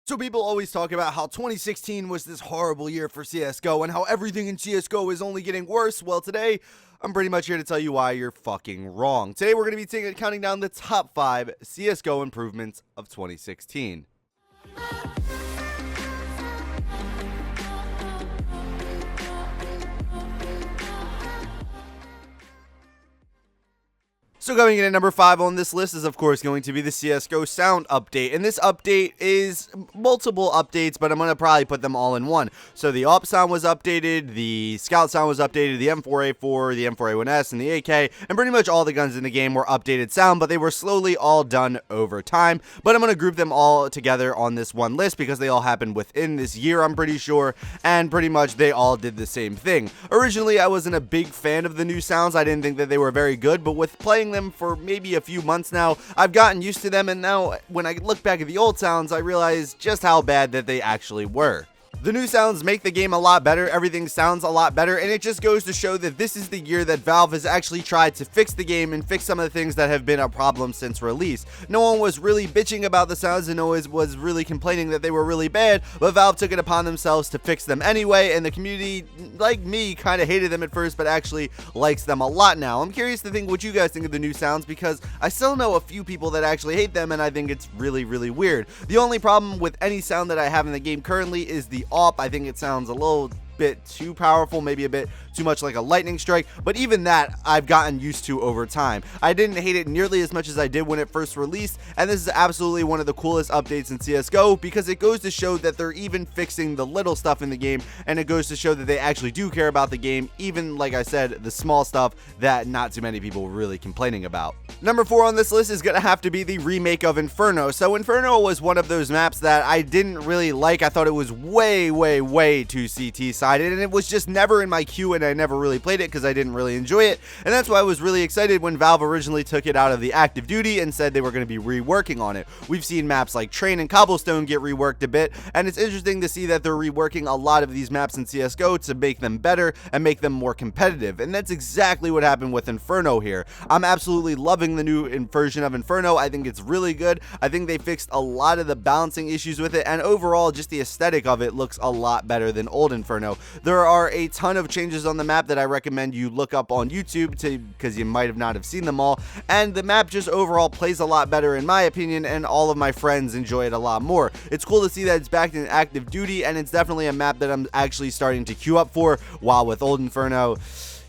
So people always talk about how 2016 was this horrible year for CSGO and how everything in CSGO is only getting worse. Well, today, I'm pretty much here to tell you why you're fucking wrong. Today, we're going to be counting down the top 5 CSGO improvements of 2016. So going in at number 5 on this list is of course going to be the CSGO sound update, and this update is multiple updates, but I'm going to probably put them all in one. So the AWP sound was updated, the Scout sound was updated, the M4A4, the M4A1S, and the AK, and pretty much all the guns in the game were updated sound, but they were slowly all done over time. But I'm going to group them all together on this one list because they all happened within this year, I'm pretty sure, and pretty much they all did the same thing. Originally, I wasn't a big fan of the new sounds. I didn't think that they were very good, but with playing them for maybe a few months now, I've gotten used to them, and now when I look back at the old sounds, I realize just how bad that they actually were. The new sounds make the game a lot better, everything sounds a lot better, and it just goes to show that this is the year that Valve has actually tried to fix the game and fix some of the things that have been a problem since release. No one was really bitching about the sounds and no one was really complaining that they were really bad, but Valve took it upon themselves to fix them anyway, and the community, like me, kind of hated them at first, but actually likes them a lot now. I'm curious to think what you guys think of the new sounds, because I still know a few people that actually hate them, and I think it's really, really weird. The only problem with any sound that I have in the game currently is the AWP. I think it sounds a little bit too powerful, maybe a bit too much like a lightning strike, but even that I've gotten used to over time. I didn't hate it nearly as much as I did when it first released, and this is absolutely one of the coolest updates in CSGO because it goes to show that they're even fixing the little stuff in the game, and it goes to show that they actually do care about the game, even, like I said, the small stuff that not too many people were really complaining about. Number 4 on this list is going to have to be the remake of Inferno. So Inferno was one of those maps that I didn't really like. I thought it was way too CT sided, and it was just never in my queue, and I never really played it because I didn't really enjoy it, and that's why I was really excited when Valve originally took it out of the active duty and said they were going to be reworking on it. We've seen maps like Train and Cobblestone get reworked a bit, and it's interesting to see that they're reworking a lot of these maps in CSGO to make them better and make them more competitive, and that's exactly what happened with Inferno here. I'm absolutely loving the new version of Inferno. I think it's really good. I think they fixed a lot of the balancing issues with it, and overall just the aesthetic of it looks a lot better than old Inferno. There are a ton of changes on the map that I recommend you look up on YouTube because you might not have seen them all, and the map just overall plays a lot better in my opinion, and all of my friends enjoy it a lot more. It's cool to see that it's back in active duty, and it's definitely a map that I'm actually starting to queue up for, while with old Inferno,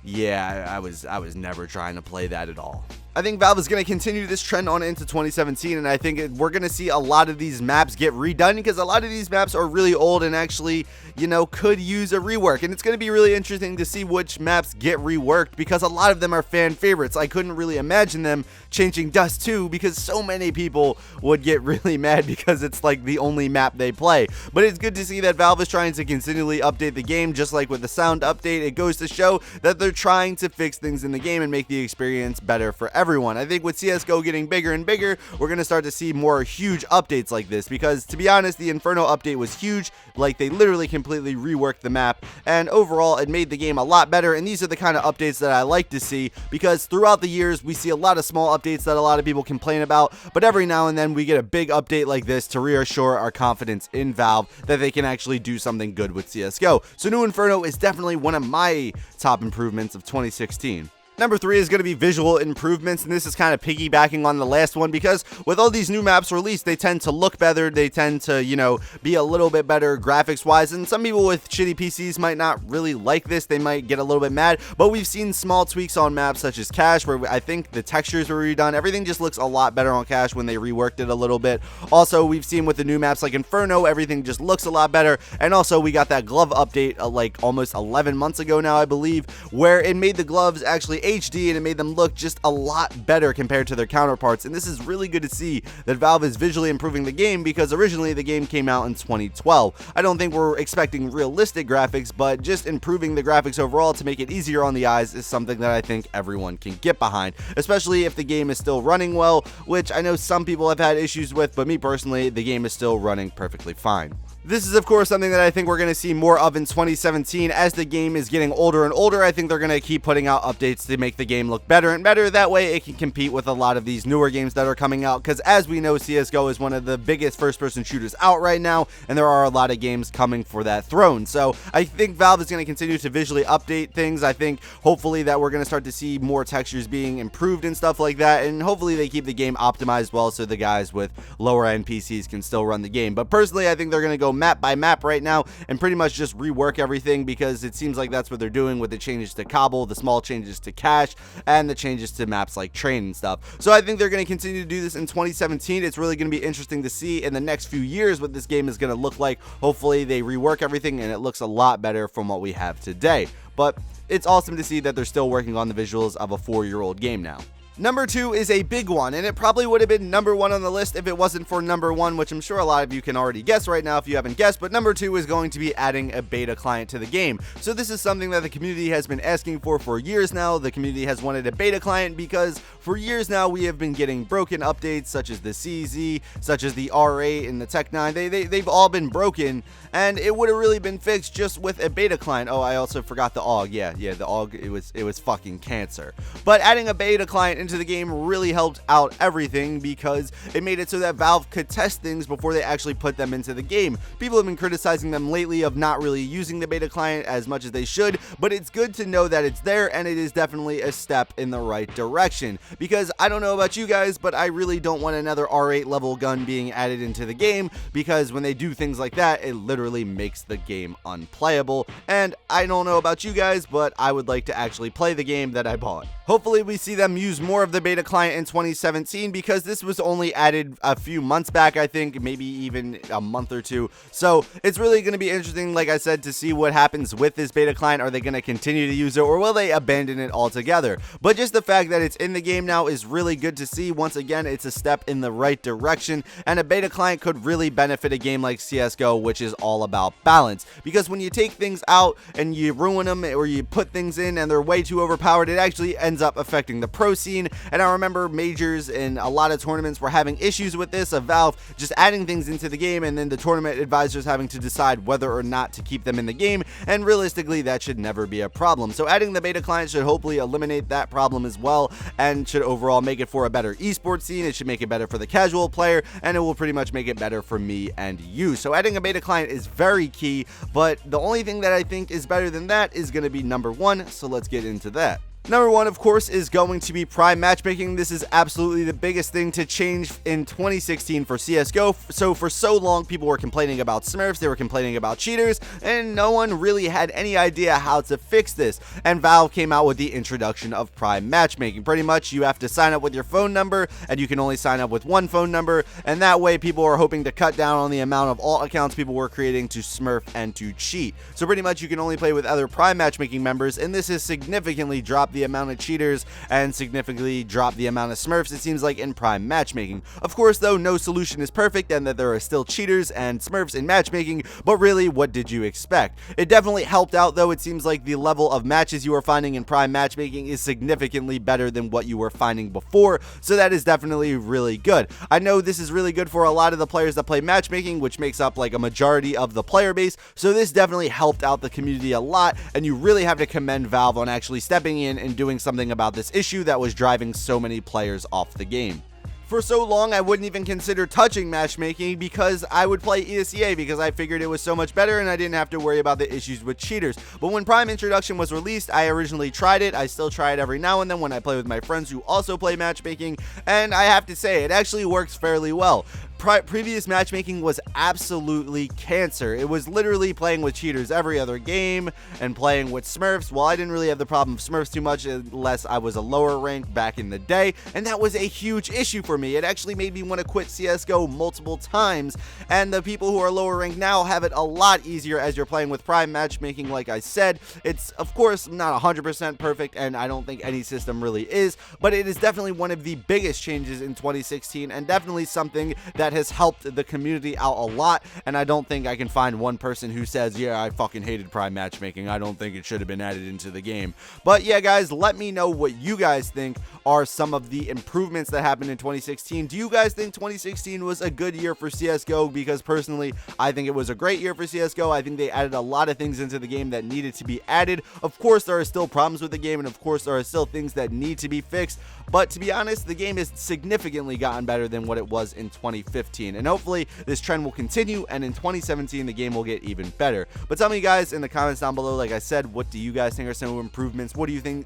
yeah, I was never trying to play that at all. I think Valve is going to continue this trend on into 2017, and I think we're going to see a lot of these maps get redone because a lot of these maps are really old and actually, you know, could use a rework, and it's going to be really interesting to see which maps get reworked because a lot of them are fan favorites. I couldn't really imagine them changing Dust 2 because so many people would get really mad because it's like the only map they play, but it's good to see that Valve is trying to continually update the game, just like with the sound update. It goes to show that they're trying to fix things in the game and make the experience better for everyone. I think with CSGO getting bigger and bigger, we're going to start to see more huge updates like this because, to be honest, the Inferno update was huge. Like, they literally completely reworked the map, and overall it made the game a lot better, and these are the kind of updates that I like to see because throughout the years we see a lot of small updates that a lot of people complain about, but every now and then we get a big update like this to reassure our confidence in Valve that they can actually do something good with CSGO. So new Inferno is definitely one of my top improvements of 2016. Number 3 is going to be visual improvements, and this is kind of piggybacking on the last one because with all these new maps released, they tend to look better, they tend to, you know, be a little bit better graphics-wise, and some people with shitty PCs might not really like this, they might get a little bit mad, but we've seen small tweaks on maps such as Cache, where I think the textures were redone. Everything just looks a lot better on Cache when they reworked it a little bit. Also, we've seen with the new maps like Inferno, everything just looks a lot better, and also we got that glove update like almost 11 months ago now, I believe, where it made the gloves actually HD, and it made them look just a lot better compared to their counterparts, and this is really good to see that Valve is visually improving the game because originally the game came out in 2012. I don't think we're expecting realistic graphics, but just improving the graphics overall to make it easier on the eyes is something that I think everyone can get behind, especially if the game is still running well, which I know some people have had issues with, but me personally, the game is still running perfectly fine. This is, of course, something that I think we're going to see more of in 2017 as the game is getting older and older. I think they're going to keep putting out updates to make the game look better and better. That way it can compete with a lot of these newer games that are coming out, because as we know, CSGO is one of the biggest first-person shooters out right now, and there are a lot of games coming for that throne. So I think Valve is going to continue to visually update things. I think hopefully that we're going to start to see more textures being improved and stuff like that, and hopefully they keep the game optimized well so the guys with lower end PCs can still run the game. But personally, I think they're going to go map by map right now and pretty much just rework everything, because it seems like that's what they're doing with the changes to Cobble, the small changes to Cache, and the changes to maps like Train and stuff. So I think they're going to continue to do this in 2017. It's really going to be interesting to see in the next few years what this game is going to look like. Hopefully they rework everything and it looks a lot better from what we have today. But it's awesome to see that they're still working on the visuals of a 4-year-old game now. Number 2 is a big one, and it probably would have been number 1 on the list if it wasn't for number 1, which I'm sure a lot of you can already guess right now if you haven't guessed, but number 2 is going to be adding a beta client to the game. So this is something that the community has been asking for years now. The community has wanted a beta client because for years now we have been getting broken updates such as the CZ, such as the R8 and the Tech 9. They've all been broken, and it would have really been fixed just with a beta client. Oh, I also forgot the AUG. Yeah, the AUG, it was fucking cancer. But adding a beta client into the game really helped out everything, because it made it so that Valve could test things before they actually put them into the game. People have been criticizing them lately of not really using the beta client as much as they should, but it's good to know that it's there, and it is definitely a step in the right direction, because I don't know about you guys, but I really don't want another R8 level gun being added into the game, because when they do things like that, it literally makes the game unplayable. And I don't know about you guys, but I would like to actually play the game that I bought. Hopefully we see them use more of the beta client in 2017, because this was only added a few months back, I think, maybe even a month or two. So it's really going to be interesting, like I said, to see what happens with this beta client. Are they going to continue to use it, or will they abandon it altogether? But just the fact that it's in the game now is really good to see. Once again, it's a step in the right direction, and a beta client could really benefit a game like CSGO, which is all about balance. Because when you take things out and you ruin them, or you put things in and they're way too overpowered, it actually ends up affecting the pro scene. And I remember majors and a lot of tournaments were having issues with this, of Valve just adding things into the game and then the tournament advisors having to decide whether or not to keep them in the game, and realistically that should never be a problem. So adding the beta client should hopefully eliminate that problem as well, and should overall make it for a better esports scene. It should make it better for the casual player, and it will pretty much make it better for me and you. So adding a beta client is very key, but the only thing that I think is better than that is going to be number 1, so let's get into that. Number 1, of course, is going to be Prime Matchmaking. This is absolutely the biggest thing to change in 2016 for CSGO. So for so long, people were complaining about Smurfs, they were complaining about cheaters, and no one really had any idea how to fix this. And Valve came out with the introduction of Prime Matchmaking. Pretty much, you have to sign up with your phone number, and you can only sign up with one phone number, and that way people are hoping to cut down on the amount of alt accounts people were creating to Smurf and to cheat. So pretty much, you can only play with other Prime Matchmaking members, and this has significantly dropped the amount of cheaters and significantly drop the amount of Smurfs, it seems like, in Prime Matchmaking. Of course, though, no solution is perfect, and that there are still cheaters and Smurfs in matchmaking, but really, what did you expect? It definitely helped out, though. It seems like the level of matches you are finding in Prime Matchmaking is significantly better than what you were finding before, so that is definitely really good. I know this is really good for a lot of the players that play matchmaking, which makes up like a majority of the player base, so this definitely helped out the community a lot, and you really have to commend Valve on actually stepping in and doing something about this issue that was driving so many players off the game. For so long, I wouldn't even consider touching matchmaking, because I would play ESEA because I figured it was so much better and I didn't have to worry about the issues with cheaters. But when Prime Introduction was released, I originally tried it. I still try it every now and then when I play with my friends who also play matchmaking, and I have to say, it actually works fairly well. Previous matchmaking was absolutely cancer. It was literally playing with cheaters every other game and playing with Smurfs. Well, I didn't really have the problem of Smurfs too much unless I was a lower rank back in the day, and that was a huge issue for me. It actually made me want to quit CSGO multiple times, and the people who are lower ranked now have it a lot easier as you're playing with Prime Matchmaking. Like I said, it's of course not 100% perfect, and I don't think any system really is, but it is definitely one of the biggest changes in 2016, and definitely something that that has helped the community out a lot, and I don't think I can find one person who says, yeah, I fucking hated prime matchmaking, I don't think it should have been added into the game. But yeah, guys, let me know what you guys think are some of the improvements that happened in 2016. Do you guys think 2016 was a good year for CSGO? Because personally, I think it was a great year for CSGO. I think they added a lot of things into the game that needed to be added. Of course, there are still problems with the game, and of course, there are still things that need to be fixed. But to be honest, the game has significantly gotten better than what it was in 2015. And hopefully, this trend will continue, and in 2017, the game will get even better. But tell me, guys, in the comments down below, like I said, what do you guys think are some improvements? What do you think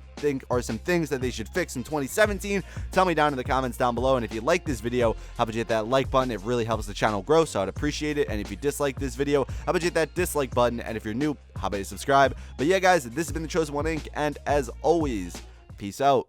are some things that they should fix in 2017? Tell me down in the comments down below. And if you like this video, how about you hit that like button? It really helps the channel grow, so I'd appreciate it. And if you dislike this video, how about you hit that dislike button? And if you're new, how about you subscribe? But yeah, guys, this has been the Chosen One Inc., and as always, peace out.